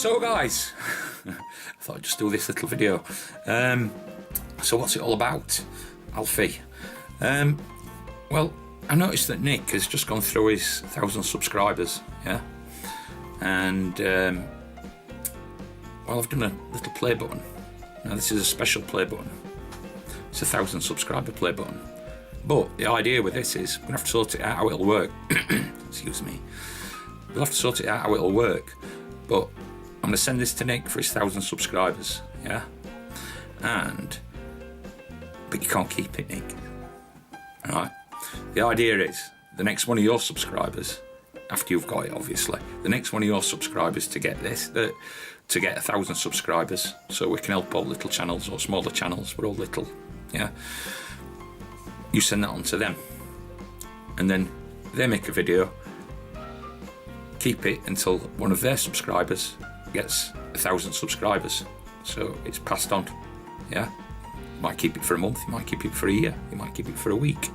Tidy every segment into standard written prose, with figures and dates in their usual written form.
So guys, I thought I'd just do this little video. So what's it all about, Alfie? Well, I noticed that Nick has just gone through his 1,000 subscribers, yeah? And, well, I've done a little play button. Now this is a special play button. It's a 1,000 subscriber play button. But the idea with this is, we're gonna have to sort it out how it'll work. Excuse me. We'll have to sort it out how it'll work. But I'm gonna send this to Nick for his 1,000 subscribers, yeah? But you can't keep it, Nick. Alright? The idea is, the next one of your subscribers, after you've got it obviously, the next one of your subscribers to get this, to get 1,000 subscribers, so we can help all little channels or smaller channels, we're all little, yeah? You send that on to them. And then they make a video, keep it until one of their subscribers gets 1,000 subscribers. So it's passed on, yeah? You might keep it for a month, you might keep it for a year, you might keep it for a week.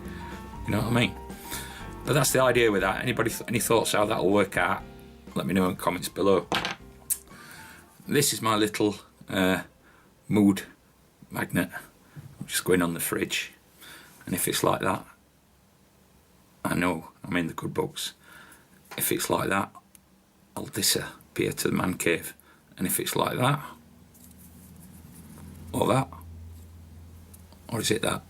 You know what I mean? But that's the idea with that. Anybody, any thoughts how that'll work out? Let me know in the comments below. This is my little mood magnet. I'm just going on the fridge. And if it's like that, I know I'm in the good books. If it's like that, I'll disappear to the man cave. And if it's like that, or that, or is it that?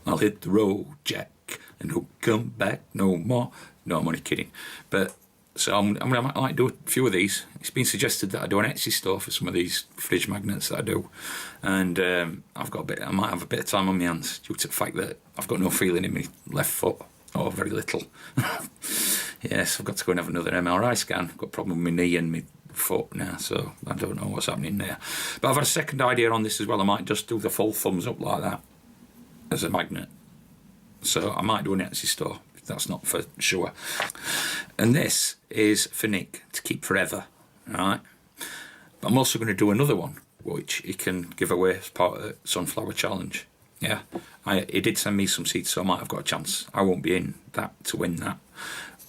I'll hit the road, Jack, and don't come back no more. No, I'm only kidding. But so I'm gonna do a few of these. It's been suggested that I do an Etsy store for some of these fridge magnets that I do, and I've got a bit. I might have a bit of time on my hands due to the fact that I've got no feeling in my left foot, or very little. Yes, I've got to go and have another MRI scan. I've got a problem with my knee and my foot now, so I don't know what's happening there. But I've had a second idea on this as well. I might just do the full thumbs up like that as a magnet. So I might do an Etsy store. That's not for sure. And this is for Nick to keep forever, right? But I'm also going to do another one, which he can give away as part of the Sunflower Challenge. Yeah, he did send me some seeds, so I might have got a chance. I won't be in that to win that,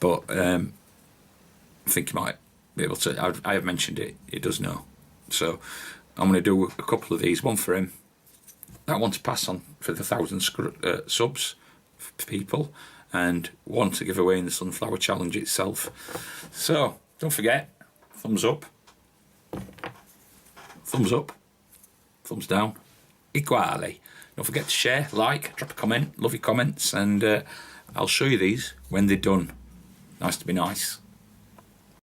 but I think he might be able to. I have mentioned it, he does know. So I'm going to do a couple of these, one for him, that one to pass on for the 1,000 subs for people, and one to give away in the Sunflower Challenge itself. So don't forget, thumbs up, thumbs down, equally. Don't forget to share, like, drop a comment, love your comments, and I'll show you these when they're done. Nice to be nice.